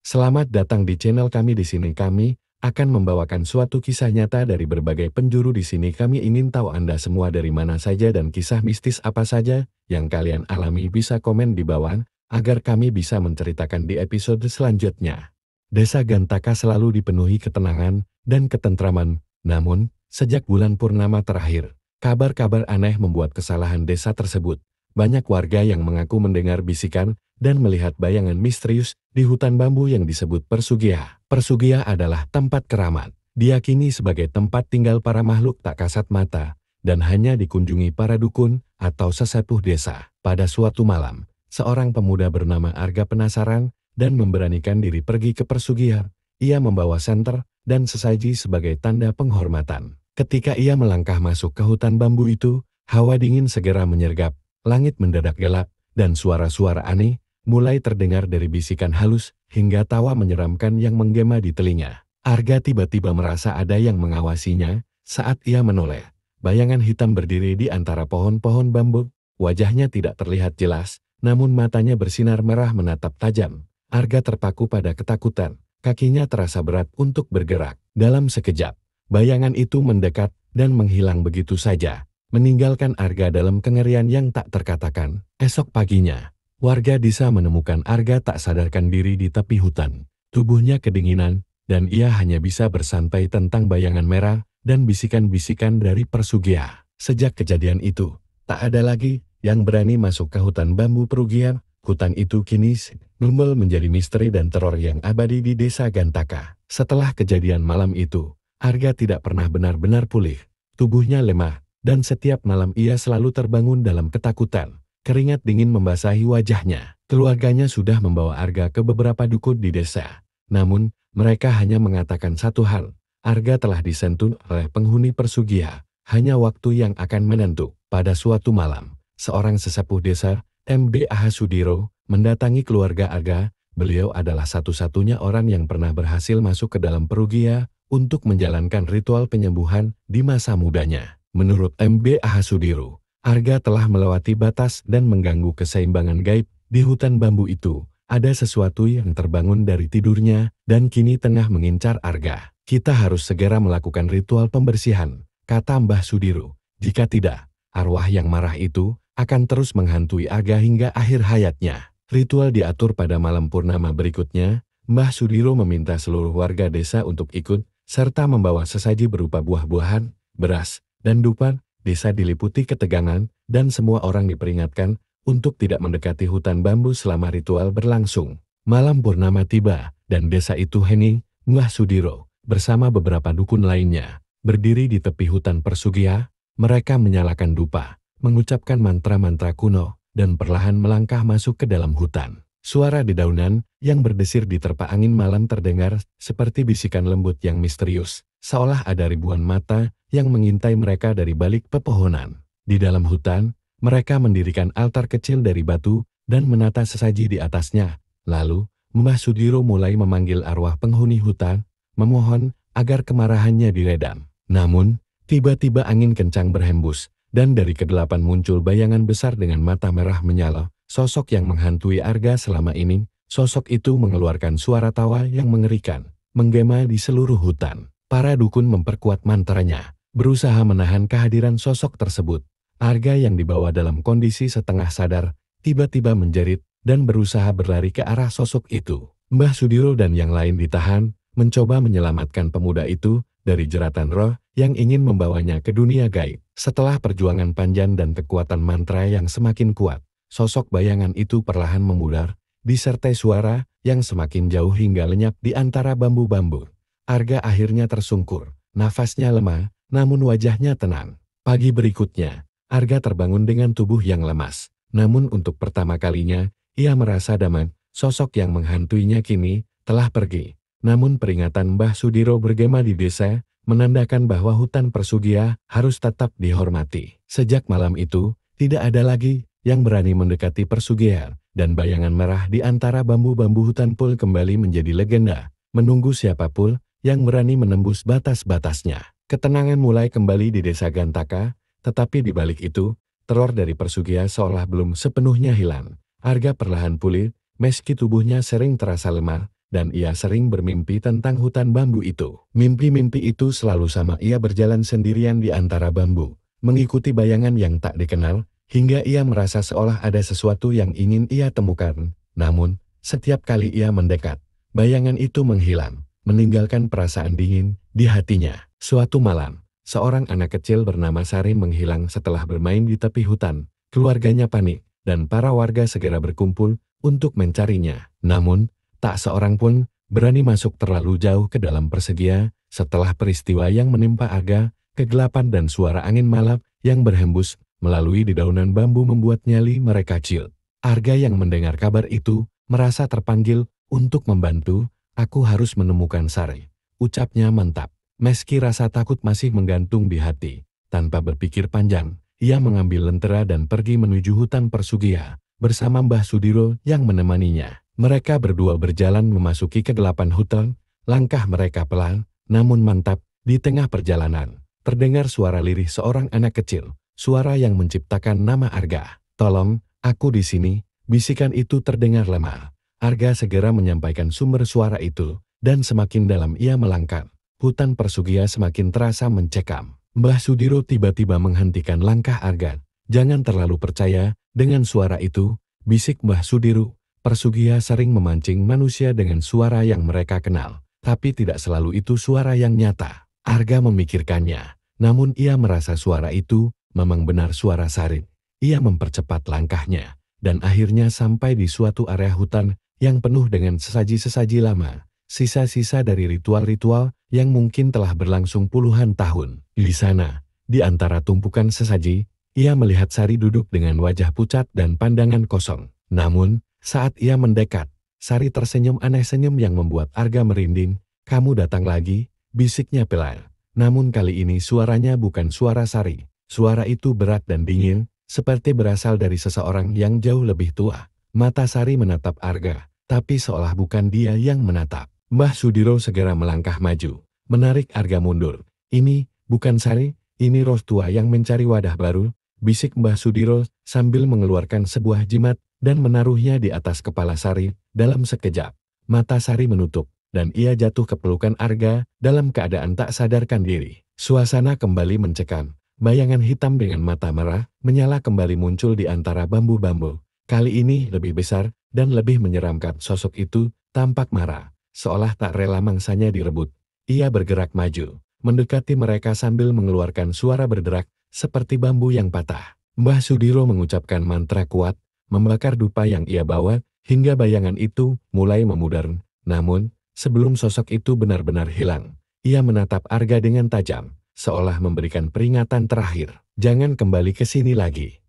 Selamat datang di channel kami. Di sini kami akan membawakan suatu kisah nyata dari berbagai penjuru. Di sini kami ingin tahu Anda semua dari mana saja dan kisah mistis apa saja yang kalian alami bisa komen di bawah agar kami bisa menceritakan di episode selanjutnya. Desa Gantaka selalu dipenuhi ketenangan dan ketentraman, namun sejak bulan purnama terakhir, kabar-kabar aneh membuat kesalahan desa tersebut. Banyak warga yang mengaku mendengar bisikan dan melihat bayangan misterius di hutan bambu yang disebut Persugia. Persugia adalah tempat keramat, diyakini sebagai tempat tinggal para makhluk tak kasat mata, dan hanya dikunjungi para dukun atau sesepuh desa. Pada suatu malam, seorang pemuda bernama Arga penasaran dan memberanikan diri pergi ke Persugia. Ia membawa senter dan sesaji sebagai tanda penghormatan. Ketika ia melangkah masuk ke hutan bambu itu, hawa dingin segera menyergap, langit mendadak gelap, dan suara-suara aneh mulai terdengar dari bisikan halus hingga tawa menyeramkan yang menggema di telinga. Arga tiba-tiba merasa ada yang mengawasinya saat ia menoleh. Bayangan hitam berdiri di antara pohon-pohon bambu. Wajahnya tidak terlihat jelas, namun matanya bersinar merah menatap tajam. Arga terpaku pada ketakutan. Kakinya terasa berat untuk bergerak. Dalam sekejap, bayangan itu mendekat dan menghilang begitu saja, meninggalkan Arga dalam kengerian yang tak terkatakan. Esok paginya, warga desa menemukan Arga tak sadarkan diri di tepi hutan. Tubuhnya kedinginan, dan ia hanya bisa bersantai tentang bayangan merah dan bisikan-bisikan dari Persugia. Sejak kejadian itu, tak ada lagi yang berani masuk ke hutan bambu Persugia. Hutan itu kini numbul menjadi misteri dan teror yang abadi di desa Gantaka. Setelah kejadian malam itu, Arga tidak pernah benar-benar pulih. Tubuhnya lemah, dan setiap malam ia selalu terbangun dalam ketakutan. Keringat dingin membasahi wajahnya. Keluarganya sudah membawa Arga ke beberapa dukun di desa. Namun, mereka hanya mengatakan satu hal. Arga telah disentuh oleh penghuni Persugia. Hanya waktu yang akan menentu. Pada suatu malam, seorang sesepuh desa, M.B. Ahasudiro, mendatangi keluarga Arga. Beliau adalah satu-satunya orang yang pernah berhasil masuk ke dalam Persugia untuk menjalankan ritual penyembuhan di masa mudanya. Menurut M.B. Ahasudiro, Arga telah melewati batas dan mengganggu keseimbangan gaib di hutan bambu itu. Ada sesuatu yang terbangun dari tidurnya dan kini tengah mengincar Arga. Kita harus segera melakukan ritual pembersihan, kata Mbah Sudiro. Jika tidak, arwah yang marah itu akan terus menghantui Arga hingga akhir hayatnya. Ritual diatur pada malam purnama berikutnya. Mbah Sudiro meminta seluruh warga desa untuk ikut, serta membawa sesaji berupa buah-buahan, beras, dan dupa. Desa diliputi ketegangan, dan semua orang diperingatkan untuk tidak mendekati hutan bambu selama ritual berlangsung. Malam purnama tiba, dan desa itu hening. Mbah Sudiro, bersama beberapa dukun lainnya, berdiri di tepi hutan Persugia. Mereka menyalakan dupa, mengucapkan mantra-mantra kuno, dan perlahan melangkah masuk ke dalam hutan. Suara dedaunan yang berdesir di terpa angin malam terdengar seperti bisikan lembut yang misterius, seolah ada ribuan mata yang mengintai mereka dari balik pepohonan. Di dalam hutan, mereka mendirikan altar kecil dari batu dan menata sesaji di atasnya. Lalu, Mbah Sudiro mulai memanggil arwah penghuni hutan, memohon agar kemarahannya diredam. Namun, tiba-tiba angin kencang berhembus, dan dari kegelapan muncul bayangan besar dengan mata merah menyala. Sosok yang menghantui Arga selama ini. Sosok itu mengeluarkan suara tawa yang mengerikan, menggema di seluruh hutan. Para dukun memperkuat mantranya, berusaha menahan kehadiran sosok tersebut. Arga yang dibawa dalam kondisi setengah sadar, tiba-tiba menjerit dan berusaha berlari ke arah sosok itu. Mbah Sudiro dan yang lain ditahan, mencoba menyelamatkan pemuda itu dari jeratan roh yang ingin membawanya ke dunia gaib. Setelah perjuangan panjang dan kekuatan mantra yang semakin kuat, sosok bayangan itu perlahan memudar, disertai suara yang semakin jauh hingga lenyap di antara bambu-bambu. Arga akhirnya tersungkur, nafasnya lemah, namun wajahnya tenang. Pagi berikutnya, Arga terbangun dengan tubuh yang lemas. Namun untuk pertama kalinya, ia merasa damai. Sosok yang menghantuinya kini telah pergi. Namun peringatan Mbah Sudiro bergema di desa, menandakan bahwa hutan Persugia harus tetap dihormati. Sejak malam itu, tidak ada lagi yang berani mendekati Persugia, dan bayangan merah di antara bambu-bambu hutan pul kembali menjadi legenda, menunggu siapapun yang berani menembus batas-batasnya. Ketenangan mulai kembali di desa Gantaka, tetapi di balik itu, teror dari Persugia seolah belum sepenuhnya hilang. Arga perlahan pulih, meski tubuhnya sering terasa lemah, dan ia sering bermimpi tentang hutan bambu itu. Mimpi-mimpi itu selalu sama, ia berjalan sendirian di antara bambu, mengikuti bayangan yang tak dikenal, hingga ia merasa seolah ada sesuatu yang ingin ia temukan. Namun, setiap kali ia mendekat, bayangan itu menghilang, meninggalkan perasaan dingin di hatinya. Suatu malam, seorang anak kecil bernama Sari menghilang setelah bermain di tepi hutan. Keluarganya panik, dan para warga segera berkumpul untuk mencarinya. Namun, tak seorang pun berani masuk terlalu jauh ke dalam persegia. Setelah peristiwa yang menimpa Arga, kegelapan dan suara angin malam yang berhembus melalui dedaunan bambu membuat nyali mereka ciut. Arga yang mendengar kabar itu merasa terpanggil untuk membantu. Aku harus menemukan Sari, ucapnya mantap. Meski rasa takut masih menggantung di hati, tanpa berpikir panjang, ia mengambil lentera dan pergi menuju hutan Persugia bersama Mbah Sudiro yang menemaninya. Mereka berdua berjalan memasuki kegelapan hutan, langkah mereka pelan, namun mantap. Di tengah perjalanan, terdengar suara lirih seorang anak kecil, suara yang menciptakan nama Arga. "Tolong, aku di sini," bisikan itu terdengar lemah. Arga segera menyampaikan sumber suara itu, dan semakin dalam ia melangkah, hutan Persugia semakin terasa mencekam. Mbah Sudiro tiba-tiba menghentikan langkah Arga. "Jangan terlalu percaya dengan suara itu," bisik Mbah Sudiro. Persugia sering memancing manusia dengan suara yang mereka kenal, tapi tidak selalu itu suara yang nyata. Arga memikirkannya, namun ia merasa suara itu memang benar suara Sari. Ia mempercepat langkahnya, dan akhirnya sampai di suatu area hutan yang penuh dengan sesaji-sesaji lama, sisa-sisa dari ritual-ritual yang mungkin telah berlangsung puluhan tahun. Di sana, di antara tumpukan sesaji, ia melihat Sari duduk dengan wajah pucat dan pandangan kosong. Namun, saat ia mendekat, Sari tersenyum aneh, senyum yang membuat Arga merinding. "Kamu datang lagi," bisiknya pelan. Namun kali ini suaranya bukan suara Sari. Suara itu berat dan dingin, seperti berasal dari seseorang yang jauh lebih tua. Mata Sari menatap Arga, tapi seolah bukan dia yang menatap. Mbah Sudiro segera melangkah maju, menarik Arga mundur. "Ini bukan Sari, ini roh tua yang mencari wadah baru," bisik Mbah Sudiro sambil mengeluarkan sebuah jimat dan menaruhnya di atas kepala Sari. Dalam sekejap, mata Sari menutup, dan ia jatuh ke pelukan Arga dalam keadaan tak sadarkan diri. Suasana kembali mencekam. Bayangan hitam dengan mata merah menyala kembali muncul di antara bambu-bambu. Kali ini lebih besar dan lebih menyeramkan. Sosok itu tampak marah, seolah tak rela mangsanya direbut. Ia bergerak maju, mendekati mereka sambil mengeluarkan suara berderak seperti bambu yang patah. Mbah Sudiro mengucapkan mantra kuat, membakar dupa yang ia bawa, hingga bayangan itu mulai memudar. Namun, sebelum sosok itu benar-benar hilang, ia menatap Arga dengan tajam, seolah memberikan peringatan terakhir. "Jangan kembali ke sini lagi,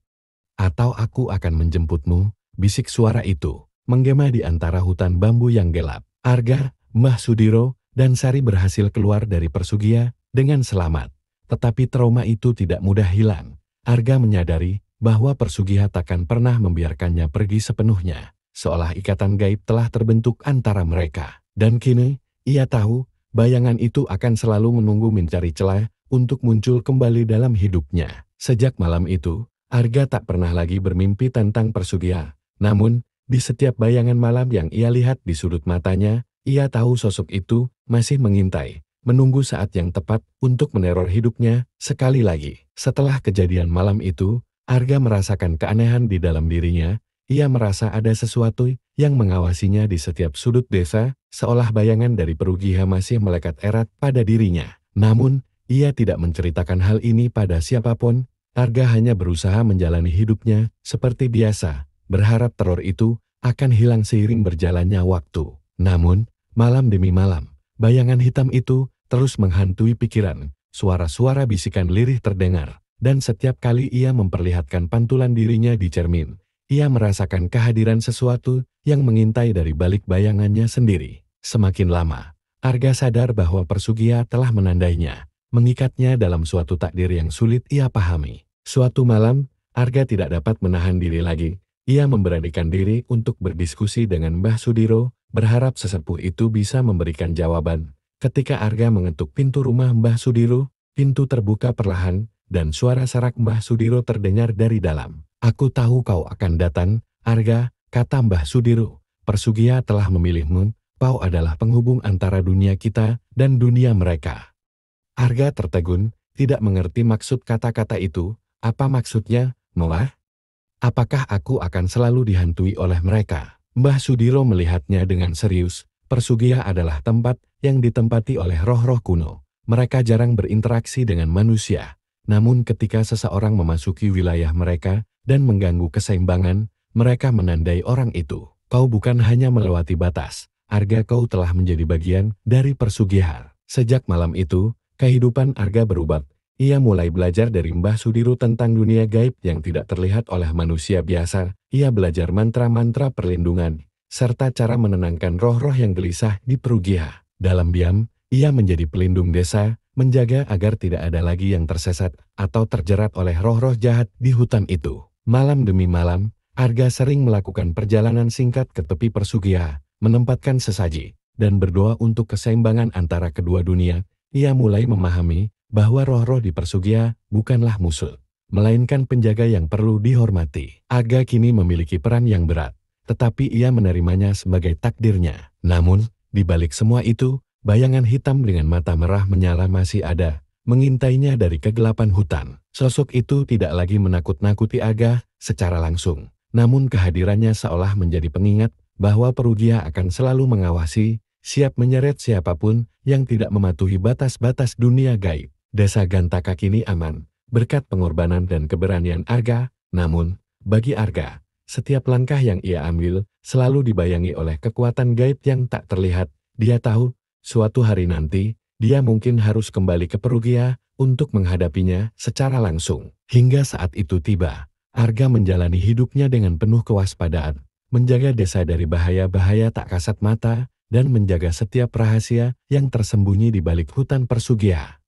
atau aku akan menjemputmu," bisik suara itu, menggema di antara hutan bambu yang gelap. Arga, Mbah Sudiro, dan Sari berhasil keluar dari Persugia dengan selamat. Tetapi trauma itu tidak mudah hilang. Arga menyadari bahwa Persugia takkan pernah membiarkannya pergi sepenuhnya, seolah ikatan gaib telah terbentuk antara mereka. Dan kini, ia tahu, bayangan itu akan selalu menunggu mencari celah untuk muncul kembali dalam hidupnya. Sejak malam itu, Arga tak pernah lagi bermimpi tentang Persugia. Namun, di setiap bayangan malam yang ia lihat di sudut matanya, ia tahu sosok itu masih mengintai, menunggu saat yang tepat untuk meneror hidupnya sekali lagi. Setelah kejadian malam itu, Arga merasakan keanehan di dalam dirinya. Ia merasa ada sesuatu yang mengawasinya di setiap sudut desa, seolah bayangan dari Perugia masih melekat erat pada dirinya. Namun, ia tidak menceritakan hal ini pada siapapun. Arga hanya berusaha menjalani hidupnya seperti biasa, berharap teror itu akan hilang seiring berjalannya waktu. Namun, malam demi malam, bayangan hitam itu terus menghantui pikiran. Suara-suara bisikan lirih terdengar. Dan setiap kali ia memperlihatkan pantulan dirinya di cermin, ia merasakan kehadiran sesuatu yang mengintai dari balik bayangannya sendiri. Semakin lama, Arga sadar bahwa Persugia telah menandainya, mengikatnya dalam suatu takdir yang sulit ia pahami. Suatu malam, Arga tidak dapat menahan diri lagi. Ia memberanikan diri untuk berdiskusi dengan Mbah Sudiro, berharap sesepuh itu bisa memberikan jawaban. Ketika Arga mengetuk pintu rumah Mbah Sudiro, pintu terbuka perlahan, dan suara sarak Mbah Sudiro terdengar dari dalam. "Aku tahu kau akan datang, Arga," kata Mbah Sudiro. "Persugia telah memilihmu Kau adalah penghubung antara dunia kita dan dunia mereka. Arga tertegun, tidak mengerti maksud kata-kata itu. Apa maksudnya, Noah? Apakah aku akan selalu dihantui oleh mereka? Mbah Sudiro melihatnya dengan serius. Persugia adalah tempat yang ditempati oleh roh-roh kuno. Mereka jarang berinteraksi dengan manusia. Namun ketika seseorang memasuki wilayah mereka dan mengganggu keseimbangan, mereka menandai orang itu. Kau bukan hanya melewati batas, Arga, kau telah menjadi bagian dari persugihan. Sejak malam itu, kehidupan Arga berubah. Ia mulai belajar dari Mbah Sudiro tentang dunia gaib yang tidak terlihat oleh manusia biasa. Ia belajar mantra-mantra perlindungan, serta cara menenangkan roh-roh yang gelisah di Perugia. Dalam diam, ia menjadi pelindung desa, menjaga agar tidak ada lagi yang tersesat atau terjerat oleh roh-roh jahat di hutan itu. Malam demi malam, Arga sering melakukan perjalanan singkat ke tepi Persugia, menempatkan sesaji, dan berdoa untuk keseimbangan antara kedua dunia. Ia mulai memahami bahwa roh-roh di Persugia bukanlah musuh, melainkan penjaga yang perlu dihormati. Arga kini memiliki peran yang berat, tetapi ia menerimanya sebagai takdirnya. Namun, di balik semua itu, bayangan hitam dengan mata merah menyala masih ada, mengintainya dari kegelapan hutan. Sosok itu tidak lagi menakut-nakuti Arga secara langsung, namun kehadirannya seolah menjadi pengingat bahwa Perugia akan selalu mengawasi, siap menyeret siapapun yang tidak mematuhi batas-batas dunia gaib. Desa Gantaka kini aman, berkat pengorbanan dan keberanian Arga. Namun, bagi Arga, setiap langkah yang ia ambil selalu dibayangi oleh kekuatan gaib yang tak terlihat. Dia tahu, suatu hari nanti, dia mungkin harus kembali ke Perugia untuk menghadapinya secara langsung. Hingga saat itu tiba, Arga menjalani hidupnya dengan penuh kewaspadaan, menjaga desa dari bahaya-bahaya tak kasat mata, dan menjaga setiap rahasia yang tersembunyi di balik hutan Persugia.